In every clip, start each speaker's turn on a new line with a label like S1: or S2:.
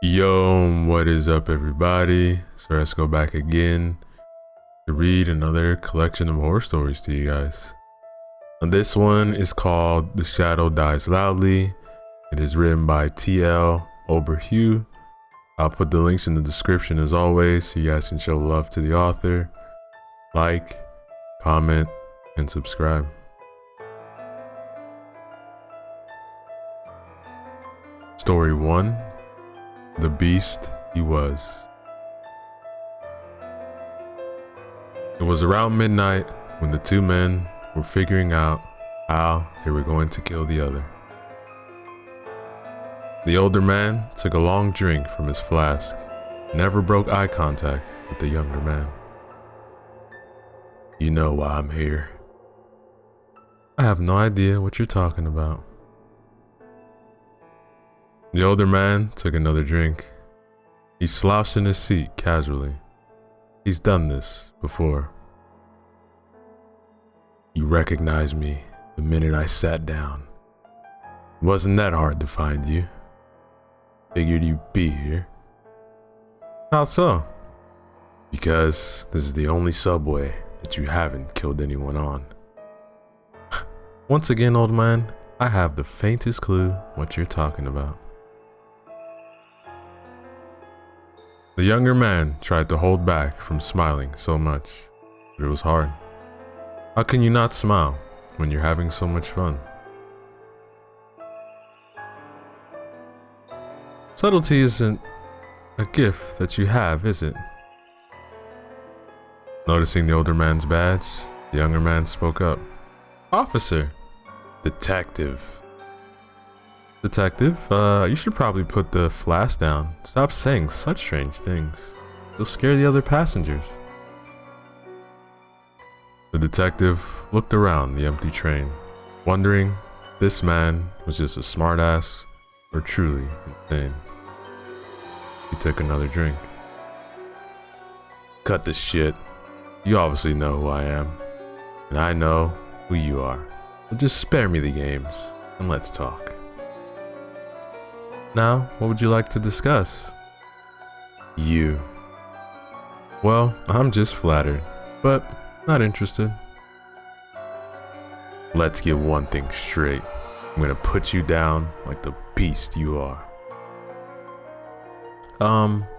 S1: Yo, what is up, everybody? So let's go back again to read another collection of horror stories to you guys. And this one is called The Shadow Dies Loudly. It is written by T.L. Oberhue. I'll put the links in the description as always so you guys can show love to the author. Like, comment, and subscribe. Story 1. The Beast He Was. It was around midnight when the two men were figuring out how they were going to kill the other. The older man took a long drink from his flask and never broke eye contact with the younger man. "You know why I'm here?" "I have no idea what you're talking about." The older man took another drink. He slouched in his seat casually. He's done this before. "You recognized me the minute I sat down. It wasn't that hard to find you. Figured you'd be here." "How so?" "Because this is the only subway that you haven't killed anyone on." "Once again, old man, I have the faintest clue what you're talking about." The younger man tried to hold back from smiling so much, but it was hard. How can you not smile when you're having so much fun? "Subtlety isn't a gift that you have, is it?" Noticing the older man's badge, the younger man spoke up. "Officer." "Detective." "Detective, you should probably put the flask down. Stop saying such strange things. You'll scare the other passengers." The detective looked around the empty train, wondering if this man was just a smartass or truly insane. He took another drink. "Cut the shit. You obviously know who I am, and I know who you are. So just spare me the games, and let's talk." "Now, what would you like to discuss?" "You." "Well, I'm just flattered, but not interested." "Let's get one thing straight. I'm gonna put you down like the beast you are."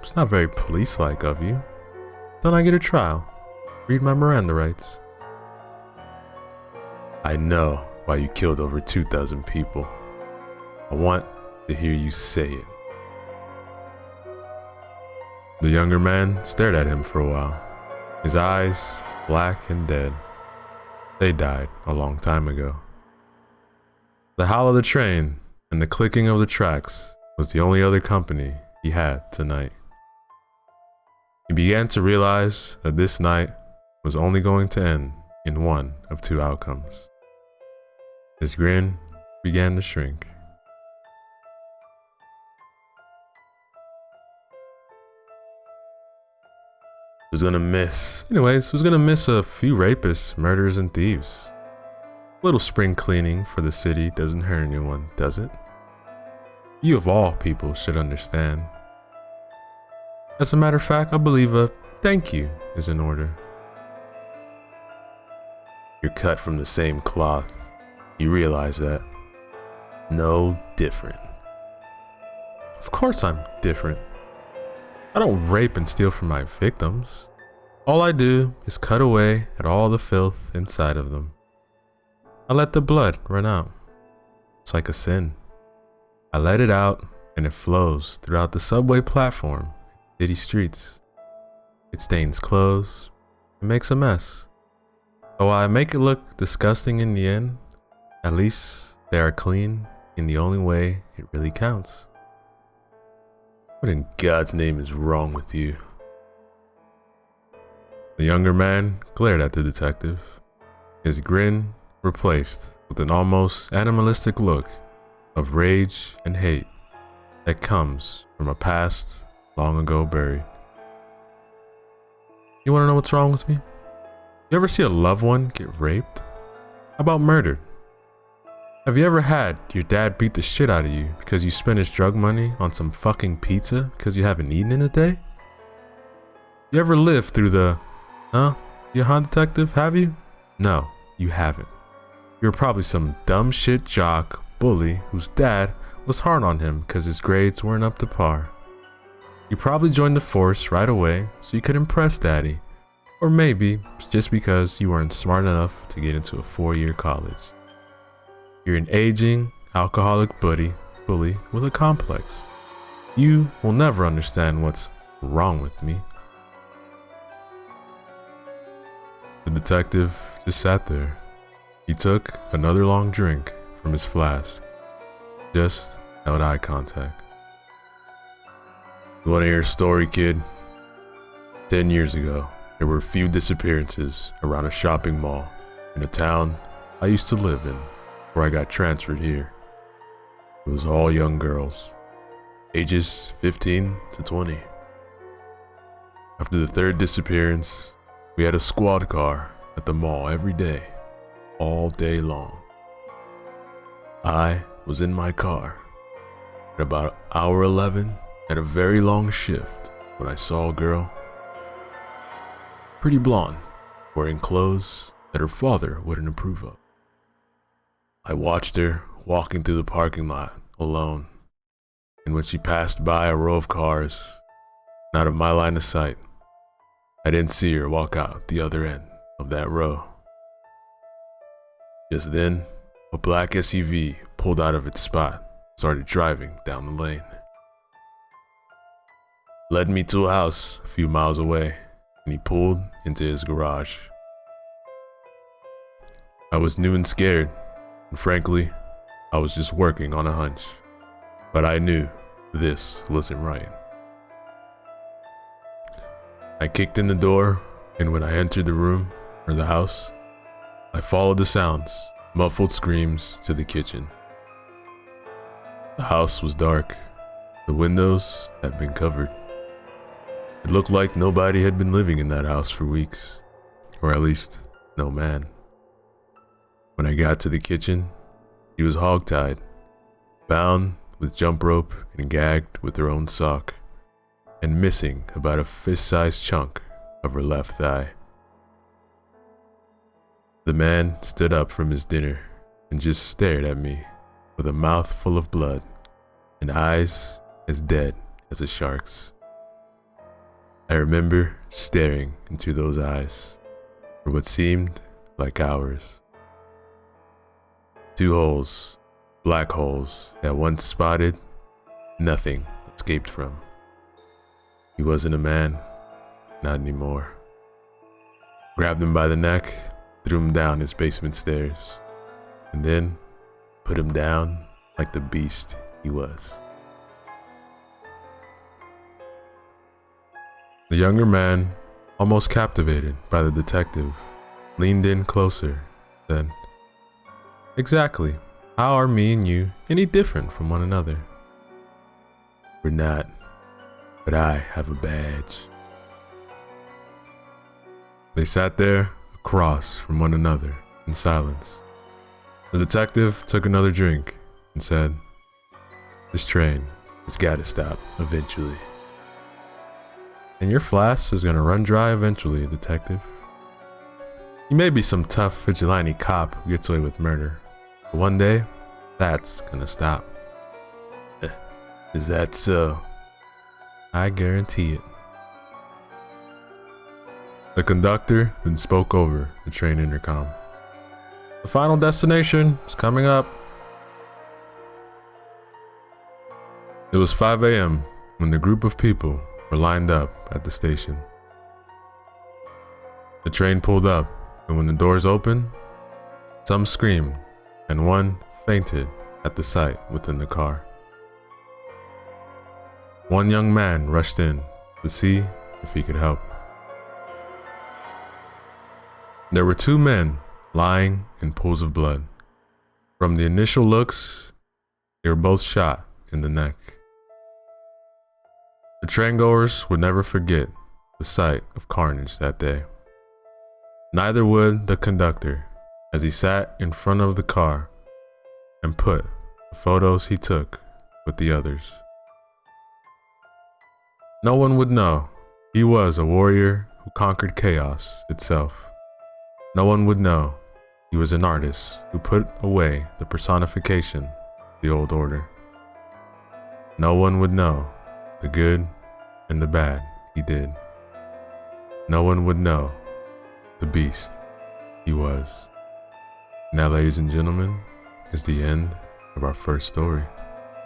S1: It's not very police-like of you. Don't I get a trial? Read my Miranda rights." "I know why you killed over 2,000 people. I want to hear you say it." The younger man stared at him for a while, his eyes black and dead. They died a long time ago. The howl of the train and the clicking of the tracks was the only other company he had tonight. He began to realize that this night was only going to end in one of two outcomes. His grin began to shrink. Who's gonna miss a few rapists, murderers, and thieves? A little spring cleaning for the city doesn't hurt anyone, does it? You of all people should understand. As a matter of fact, I believe a thank you is in order. You're cut from the same cloth. You realize that? No different. Of course I'm different. I don't rape and steal from my victims. All I do is cut away at all the filth inside of them. I let the blood run out. It's like a sin. I let it out and it flows throughout the subway platform, city streets. It stains clothes. It makes a mess. So while I make it look disgusting in the end, at least they are clean in the only way it really counts. What in God's name is wrong with you?" The younger man glared at the detective, his grin replaced with an almost animalistic look of rage and hate that comes from a past long ago buried. "You want to know what's wrong with me? You ever see a loved one get raped? How about murdered? Have you ever had your dad beat the shit out of you because you spent his drug money on some fucking pizza because you haven't eaten in a day? You ever lived through the, you a detective, have you? No, you haven't. You're probably some dumb shit jock, bully, whose dad was hard on him because his grades weren't up to par. You probably joined the force right away so you could impress daddy. Or maybe it's just because you weren't smart enough to get into a 4-year college. You're an aging, alcoholic bully with a complex. You will never understand what's wrong with me. The detective just sat there. He took another long drink from his flask. Just held eye contact. You want to hear a story, kid? 10 years ago, there were a few disappearances around a shopping mall in a town I used to live in, where I got transferred here. It was all young girls, ages 15 to 20. After the third disappearance, we had a squad car at the mall every day, all day long. I was in my car at about hour 11 at a very long shift when I saw a girl, pretty blonde, wearing clothes that her father wouldn't approve of. I watched her walking through the parking lot alone, and when she passed by a row of cars, out of my line of sight, I didn't see her walk out the other end of that row. Just then, a black SUV pulled out of its spot, started driving down the lane. Led me to a house a few miles away, and he pulled into his garage. I was new and scared, and frankly, I was just working on a hunch. But I knew this wasn't right. I kicked in the door, and when I entered the room, or the house, I followed the sounds, muffled screams, to the kitchen. The house was dark. The windows had been covered. It looked like nobody had been living in that house for weeks, or at least no man. When I got to the kitchen, she was hogtied, bound with jump rope and gagged with her own sock, and missing about a fist-sized chunk of her left thigh. The man stood up from his dinner and just stared at me with a mouth full of blood and eyes as dead as a shark's. I remember staring into those eyes for what seemed like hours. 2 holes, black holes that once spotted, nothing escaped from. He wasn't a man, not anymore. Grabbed him by the neck, threw him down his basement stairs, and then put him down like the beast he was. The younger man, almost captivated by the detective, leaned in closer, said, "Exactly. How are me and you any different from one another?" "We're not, but I have a badge." They sat there across from one another in silence. The detective took another drink and said, "This train has got to stop eventually." "And your flask is gonna run dry eventually, detective. You may be some tough vigilante cop who gets away with murder, but one day, that's gonna stop."
S2: Is that so?"
S1: "I guarantee it." The conductor then spoke over the train intercom. "The final destination is coming up." It was 5 a.m. when the group of people were lined up at the station. The train pulled up, and when the doors opened, some screamed, and one fainted at the sight within the car. One young man rushed in to see if he could help. There were 2 men lying in pools of blood. From the initial looks, they were both shot in the neck. The traingoers would never forget the sight of carnage that day. Neither would the conductor as he sat in front of the car and put the photos he took with the others. No one would know he was a warrior who conquered chaos itself. No one would know he was an artist who put away the personification of the old order. No one would know the good and the bad he did. No one would know the beast he was. Now, ladies and gentlemen, is the end of our first story.